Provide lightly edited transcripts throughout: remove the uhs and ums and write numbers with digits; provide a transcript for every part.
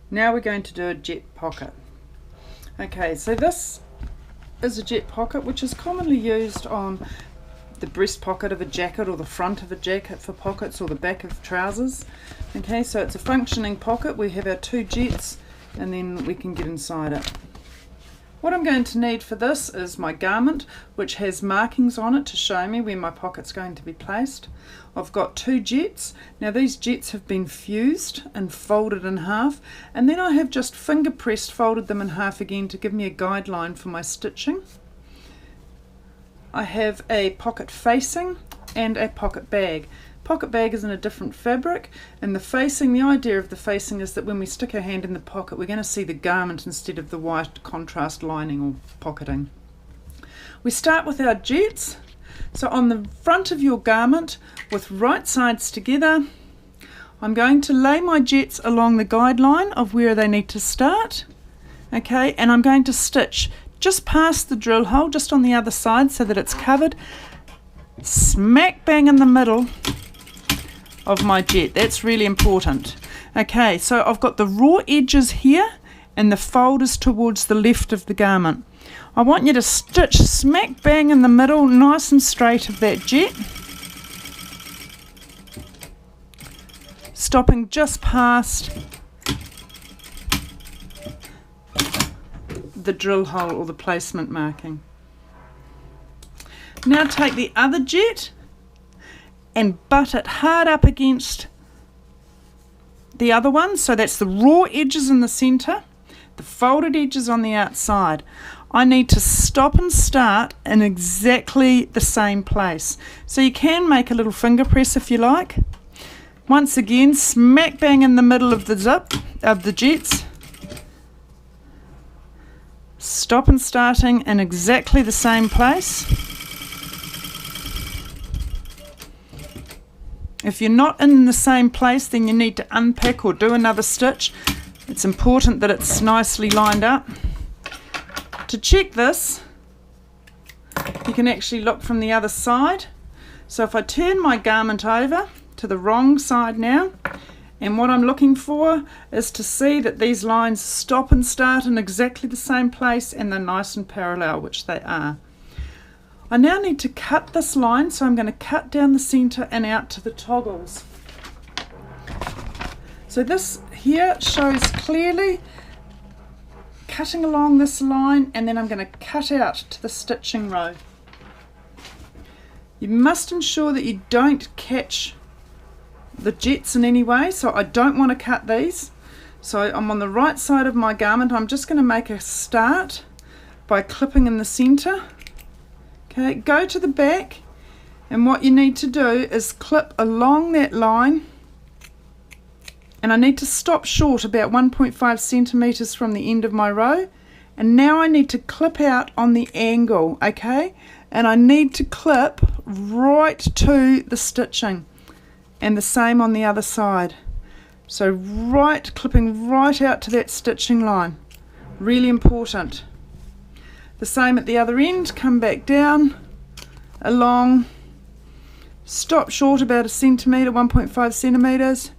Now we're going to do a Jett pocket. Okay, so this is a Jett pocket, which is commonly used on the breast pocket of a jacket or the front of a jacket for pockets, or the back of trousers. Okay, so it's a functioning pocket. We have our two Jetts and then we can get inside it. What I'm going to need for this is my garment, which has markings on it to show me where my pocket's going to be placed. I've got two Jetts. Now these Jetts have been fused and folded in half, and then I have just finger pressed folded them in half again to give me a guideline for my stitching. I have a pocket facing and a pocket bag. Pocket bag is in a different fabric, and the facing, the idea of the facing is that when we stick our hand in the pocket, we're going to see the garment instead of the white contrast lining or pocketing. We start with our Jetts. So on the front of your garment, with right sides together, I'm going to lay my Jetts along the guideline of where they need to start. Okay, and I'm going to stitch just past the drill hole, just on the other side so that it's covered, smack bang in the middle of my Jett. That's really important. Okay, so I've got the raw edges here and the fold is towards the left of the garment. I want you to stitch smack bang in the middle, nice and straight of that Jett, stopping just past the drill hole or the placement marking. Now take the other Jett and butt it hard up against the other one. So that's the raw edges in the centre, the folded edges on the outside. I need to stop and start in exactly the same place. So you can make a little finger press if you like. Once again, smack bang in the middle of the zip of the Jetts. Stop and starting in exactly the same place. If you're not in the same place, then you need to unpick or do another stitch. It's important that it's nicely lined up. To check this, you can actually look from the other side. So if I turn my garment over to the wrong side now, and what I'm looking for is to see that these lines stop and start in exactly the same place and they're nice and parallel, which they are. I now need to cut this line, so I'm going to cut down the centre and out to the toggles. So this here shows clearly cutting along this line, and then I'm going to cut out to the stitching row. You must ensure that you don't catch the Jetts in any way, so I don't want to cut these. So I'm on the right side of my garment. I'm just going to make a start by clipping in the centre. Okay, go to the back, and what you need to do is clip along that line, and I need to stop short about 1.5 centimeters from the end of my row, and now I need to clip out on the angle, okay, and I need to clip right to the stitching, and the same on the other side. So clipping right out to that stitching line, really important. The same at the other end, come back down, along, stop short about a centimetre, 1.5 centimetres,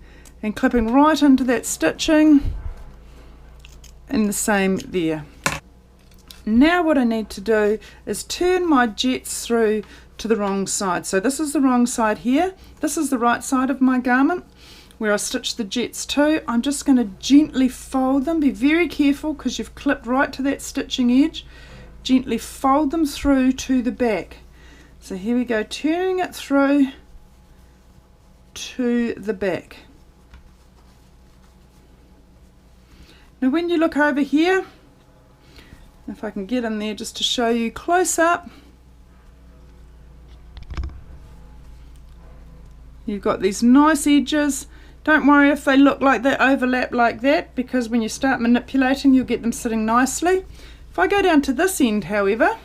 and clipping right into that stitching, and the same there. Now what I need to do is turn my Jetts through to the wrong side. So this is the wrong side here, this is the right side of my garment, where I stitched the Jetts to. I'm just going to gently fold them. Be very careful because you've clipped right to that stitching edge. Gently fold them through to the back. So here we go, turning it through to the back. Now when you look over here, if I can get in there just to show you close up, you've got these nice edges. Don't worry if they look like they overlap like that, because when you start manipulating you'll get them sitting nicely. If I go down to this end, however,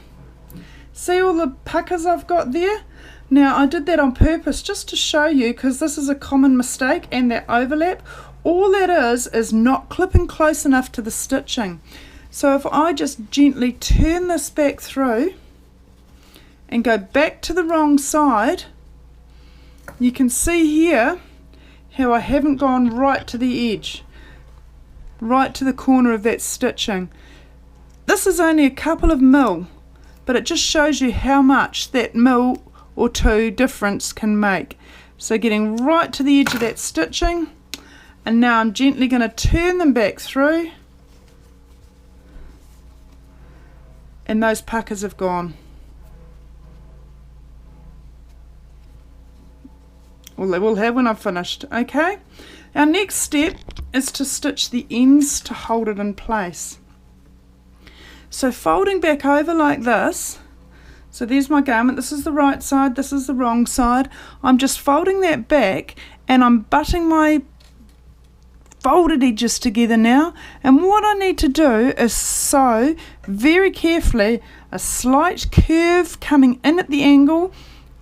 see all the puckers I've got there? Now I did that on purpose just to show you, because this is a common mistake, and that overlap. All that is not clipping close enough to the stitching. So if I just gently turn this back through and go back to the wrong side, you can see here how I haven't gone right to the edge. right to the corner of that stitching. This is only a couple of mil, but it just shows you how much that mil or two difference can make. So getting right to the edge of that stitching, and now I'm gently going to turn them back through, and those puckers have gone. Well, they will have when I've finished. Okay, our next step is to stitch the ends to hold it in place. So folding back over like this, so there's my garment, this is the right side, this is the wrong side. I'm just folding that back and I'm butting my folded edges together now, and what I need to do is sew very carefully a slight curve coming in at the angle,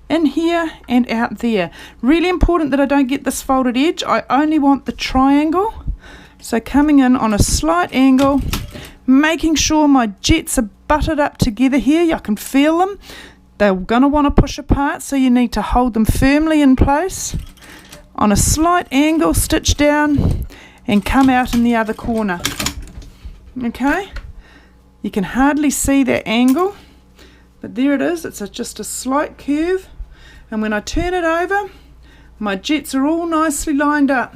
in here and out there. Really important that I don't get this folded edge. I only want the triangle. So coming in on a slight angle, making sure my jets are butted up together here. I can feel them. They're going to want to push apart, so you need to hold them firmly in place. On a slight angle, stitch down and come out in the other corner. Okay, you can hardly see that angle, but there it is. It's just a slight curve, and when I turn it over, my jets are all nicely lined up.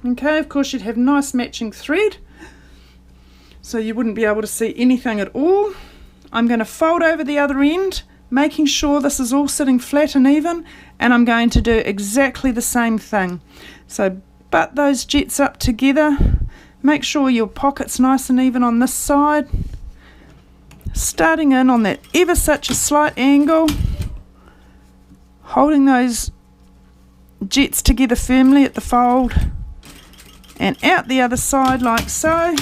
Okay, of course you'd have nice matching thread, so you wouldn't be able to see anything at all. I'm going to fold over the other end, making sure this is all sitting flat and even, and I'm going to do exactly the same thing. So butt those jets up together, make sure your pocket's nice and even on this side, starting in on that ever such a slight angle, holding those jets together firmly at the fold, and out the other side like so.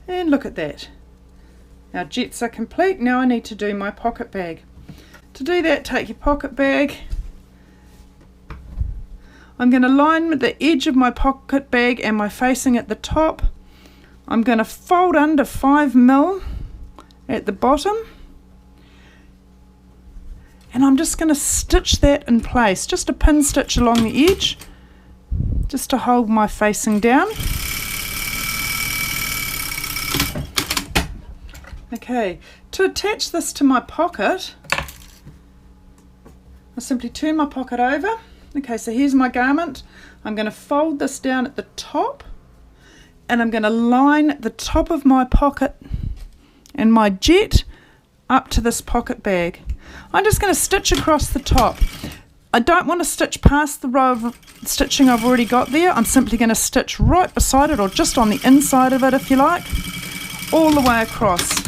And look at that. Our jets are complete. Now I need to do my pocket bag. To do that, take your pocket bag. I'm going to line the edge of my pocket bag and my facing at the top. I'm going to fold under 5mm at the bottom. And I'm just going to stitch that in place. Just a pin stitch along the edge, just to hold my facing down. Okay, to attach this to my pocket, I simply turn my pocket over. Okay, so here's my garment. I'm going to fold this down at the top, and I'm going to line the top of my pocket and my jet up to this pocket bag. I'm just going to stitch across the top. I don't want to stitch past the row of stitching I've already got there. I'm simply going to stitch right beside it, or just on the inside of it if you like, all the way across.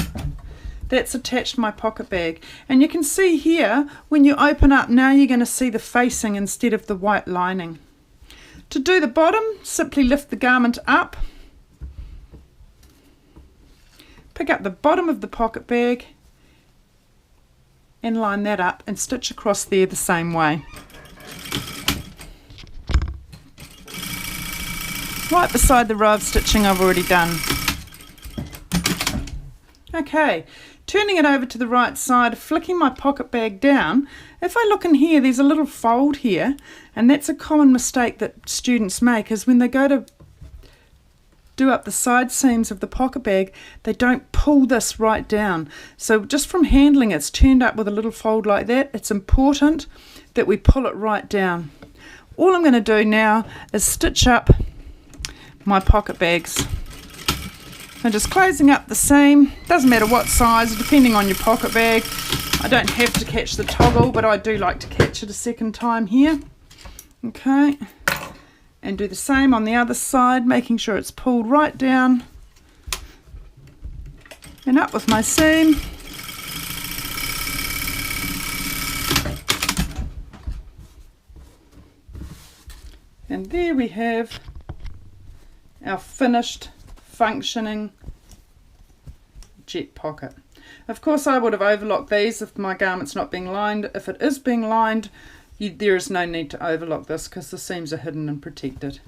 That's attached to my pocket bag, and you can see here when you open up, now you're going to see the facing instead of the white lining. To do the bottom, simply lift the garment up, pick up the bottom of the pocket bag and line that up and stitch across there the same way. Right beside the row of stitching I've already done. Okay, turning it over to the right side, flicking my pocket bag down. If I look in here, there's a little fold here, and that's a common mistake that students make, is when they go to do up the side seams of the pocket bag, they don't pull this right down. So just from handling, it's turned up with a little fold like that. It's important that we pull it right down. All I'm going to do now is stitch up my pocket bags. I'm just closing up the seam. Doesn't matter what size, depending on your pocket bag. I don't have to catch the toggle, but I do like to catch it a second time here. Okay, and do the same on the other side, making sure it's pulled right down and up with my seam. And there we have our finished functioning jet pocket. Of course I would have overlocked these if my garment's not being lined. If it is being lined, there is no need to overlock this because the seams are hidden and protected.